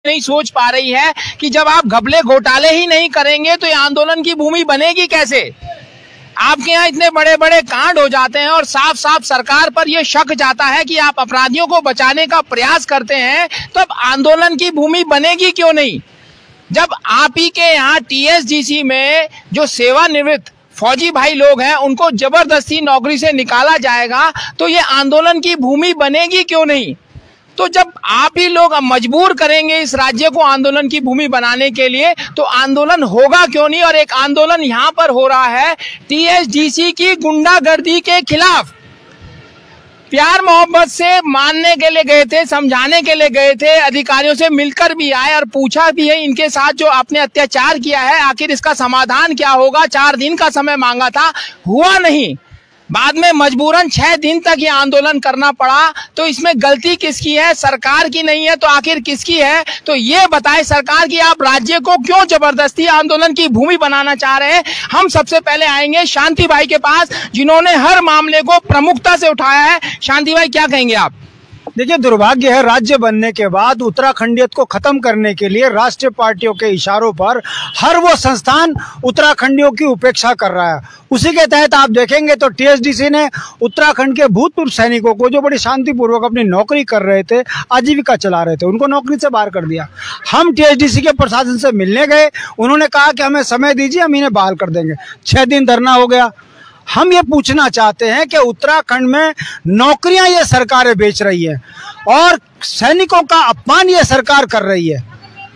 नहीं सोच पा रही है कि जब आप घपले घोटाले ही नहीं करेंगे तो ये आंदोलन की भूमि बनेगी कैसे। आपके यहाँ इतने बड़े बड़े कांड हो जाते हैं और साफ साफ सरकार पर यह शक जाता है कि आप अपराधियों को बचाने का प्रयास करते हैं, तो अब आंदोलन की भूमि बनेगी क्यों नहीं। जब आप ही के यहाँ टीएसडीसी में जो सेवानिवृत्त फौजी भाई लोग हैं उनको जबरदस्ती नौकरी से निकाला जाएगा तो ये आंदोलन की भूमि बनेगी क्यों नहीं। तो जब आप ही लोग मजबूर करेंगे इस राज्य को आंदोलन की भूमि बनाने के लिए तो आंदोलन होगा क्यों नहीं। और एक आंदोलन यहाँ पर हो रहा है टीएसडीसी की गुंडागर्दी के खिलाफ। प्यार मोहब्बत से मानने के लिए गए थे, समझाने के लिए गए थे, अधिकारियों से मिलकर भी आए और पूछा भी है इनके साथ जो आपने अत्याचार किया है आखिर इसका समाधान क्या होगा। 4 दिन का समय मांगा था, हुआ नहीं। बाद में मजबूरन 6 दिन तक ये आंदोलन करना पड़ा। तो इसमें गलती किसकी है, सरकार की नहीं है तो आखिर किसकी है। तो ये बताए सरकार कि आप राज्य को क्यों जबरदस्ती आंदोलन की भूमि बनाना चाह रहे हैं। हम सबसे पहले आएंगे शांति भाई के पास जिन्होंने हर मामले को प्रमुखता से उठाया है। शांति भाई क्या कहेंगे आप। देखिए, दुर्भाग्य है राज्य बनने के बाद उत्तराखंडियत को खत्म करने के लिए राष्ट्रीय पार्टियों के इशारों पर हर वो संस्थान उत्तराखंडियों की उपेक्षा कर रहा है। उसी के तहत आप देखेंगे तो टीएसडीसी ने उत्तराखंड के भूतपूर्व सैनिकों को जो बड़ी शांतिपूर्वक अपनी नौकरी कर रहे थे, आजीविका चला रहे थे, उनको नौकरी से बाहर कर दिया। हम टीएसडीसी के प्रशासन से मिलने गए, उन्होंने कहा कि हमें समय दीजिए, हम इन्हें बहाल कर देंगे। 6 दिन धरना हो गया। हम ये पूछना चाहते हैं कि उत्तराखंड में नौकरियां ये सरकारें बेच रही है और सैनिकों का अपमान ये सरकार कर रही है।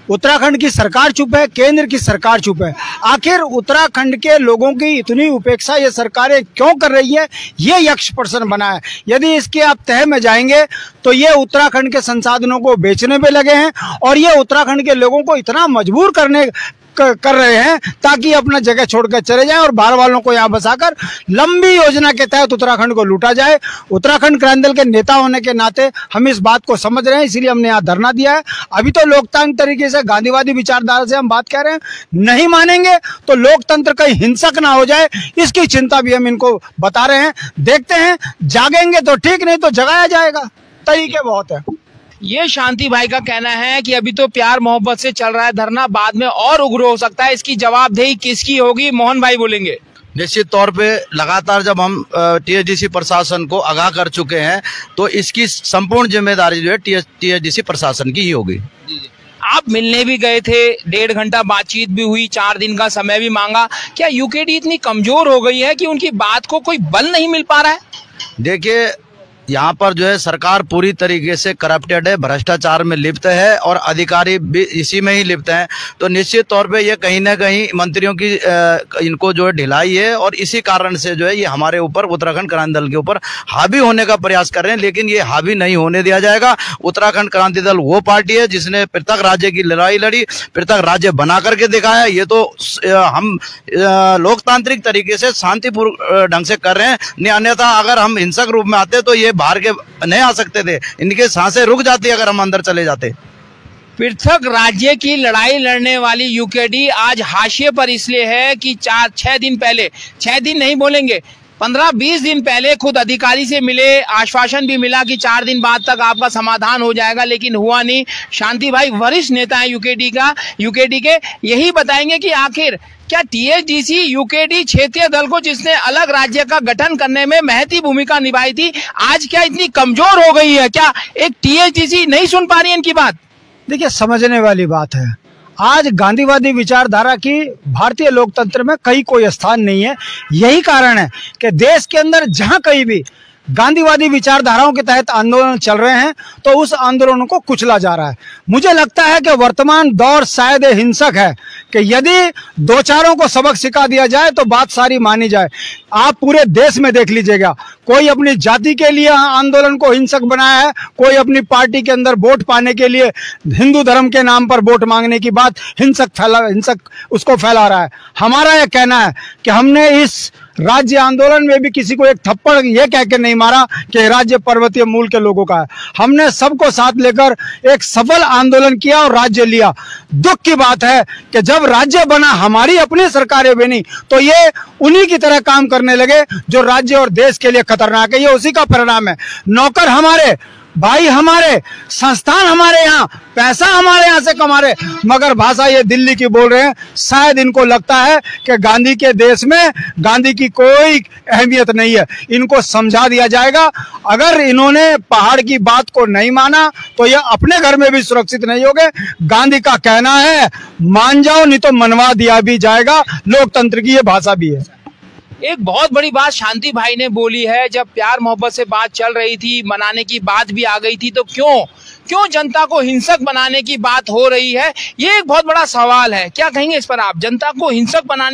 उत्तराखंड की सरकार चुप है, केंद्र की सरकार चुप है। आखिर उत्तराखंड के लोगों की इतनी उपेक्षा ये सरकारें क्यों कर रही है, ये यक्ष प्रश्न बना है। यदि इसके आप तह में जाएंगे तो ये उत्तराखंड के संसाधनों को बेचने पे लगे हैं और ये उत्तराखंड के लोगों को इतना मजबूर कर रहे हैं ताकि अपना जगह छोड़कर चले जाएं और बाहर वालों को यहाँ बसाकर लंबी योजना के तहत उत्तराखंड को लूटा जाए। उत्तराखंड क्रांति दल के नेता होने के नाते हम इस बात को समझ रहे हैं, इसीलिए हमने यहाँ धरना दिया है। अभी तो लोकतांत्रिक तरीके से गांधीवादी विचारधारा से हम बात कह रहे हैं, नहीं मानेंगे तो लोकतंत्र कहीं हिंसक ना हो जाए, इसकी चिंता भी हम इनको बता रहे हैं। देखते हैं, जागेंगे तो ठीक, नहीं तो जगाया जाएगा। तरीके बहुत है। ये शांति भाई का कहना है कि अभी तो प्यार मोहब्बत से चल रहा है धरना, बाद में और उग्र हो सकता है। इसकी जवाबदेही किसकी होगी, मोहन भाई बोलेंगे। निश्चित तौर पे लगातार जब हम टीएसडीसी प्रशासन को आगाह कर चुके हैं तो इसकी संपूर्ण जिम्मेदारी जो है टीएसडीसी प्रशासन की ही होगी। आप मिलने भी गए थे, 1.5 घंटा बातचीत भी हुई, 4 दिन का समय भी मांगा। क्या यूकेडी इतनी कमजोर हो गई है कि उनकी बात को कोई बल नहीं मिल पा रहा है। देखिए, यहाँ पर जो है सरकार पूरी तरीके से करप्टेड है, भ्रष्टाचार में लिप्त है और अधिकारी भी इसी में ही लिप्त हैं। तो निश्चित तौर पे ये कहीं ना कहीं मंत्रियों की इनको जो है ढिलाई है और इसी कारण से जो है ये हमारे ऊपर उत्तराखंड क्रांति दल के ऊपर हावी होने का प्रयास कर रहे हैं, लेकिन ये हावी नहीं होने दिया जाएगा। उत्तराखंड क्रांति दल वो पार्टी है जिसने पृथक राज्य की लड़ाई लड़ी, पृथक राज्य बना करके दिखाया। ये तो हम लोकतांत्रिक तरीके से शांतिपूर्ण ढंग से कर रहे हैं, अन्यथा अगर हम हिंसक रूप में आते तो ये बाहर के नहीं आ सकते थे, इनके सांसें रुक जाती अगर हम अंदर चले जाते। पृथक राज्य की लड़ाई लड़ने वाली यूकेडी आज हाशिए पर इसलिए है कि 4-6 दिन पहले, 6 दिन नहीं बोलेंगे, 15-20 दिन पहले खुद अधिकारी से मिले, आश्वासन भी मिला कि 4 दिन बाद तक आपका समाधान हो जाएगा, लेकिन हुआ नहीं। शांति भाई वरिष्ठ नेता है यूकेडी के, यही बताएंगे कि आखिर क्या टीएसडीसी यूकेडी क्षेत्रीय दल को जिसने अलग राज्य का गठन करने में महती भूमिका निभाई थी, आज क्या इतनी कमजोर हो गई है। क्या एक टीएसडीसी नहीं सुन पा रही है इनकी बात। देखिए, समझने वाली बात है, आज गांधीवादी विचारधारा की भारतीय लोकतंत्र में कहीं कोई स्थान नहीं है। यही कारण है कि देश के अंदर जहां कहीं भी गांधीवादी विचारधाराओं के तहत आंदोलन चल रहे हैं तो उस आंदोलनों को कुचला जा रहा है। मुझे लगता है कि वर्तमान दौर शायद हिंसक है कि यदि 2-4 को सबक सिखा दिया जाए तो बात सारी मानी जाए। आप पूरे देश में देख लीजिएगा, कोई अपनी जाति के लिए आंदोलन को हिंसक बनाया है, कोई अपनी पार्टी के अंदर वोट पाने के लिए हिंदू धर्म के नाम पर वोट मांगने की बात हिंसक उसको फैला रहा है। हमारा यह कहना है कि हमने इस राज्य आंदोलन में भी किसी को एक थप्पड़ ये कह के नहीं मारा कि राज्य पर्वतीय मूल के लोगों का है। हमने सबको साथ लेकर एक सफल आंदोलन किया और राज्य लिया। दुख की बात है कि जब राज्य बना, हमारी अपनी सरकारें बनी, तो ये उन्हीं की तरह काम करने लगे जो राज्य और देश के लिए खतरनाक है। ये उसी का परिणाम है। नौकर हमारे भाई हमारे, संस्थान हमारे यहाँ, पैसा हमारे यहाँ से कमा रहे, मगर भाषा ये दिल्ली की बोल रहे हैं। शायद इनको लगता है कि गांधी के देश में गांधी की कोई अहमियत नहीं है। इनको समझा दिया जाएगा। अगर इन्होंने पहाड़ की बात को नहीं माना तो ये अपने घर में भी सुरक्षित नहीं होंगे। गांधी का कहना है मान जाओ नहीं तो मनवा दिया भी जाएगा। लोकतंत्र की ये भाषा भी है। एक बहुत बड़ी बात शांति भाई ने बोली है, जब प्यार मोहब्बत से बात चल रही थी, मनाने की बात भी आ गई थी, तो क्यों जनता को हिंसक बनाने की बात हो रही है? ये एक बहुत बड़ा सवाल है। क्या कहेंगे इस पर आप? जनता को हिंसक बनाने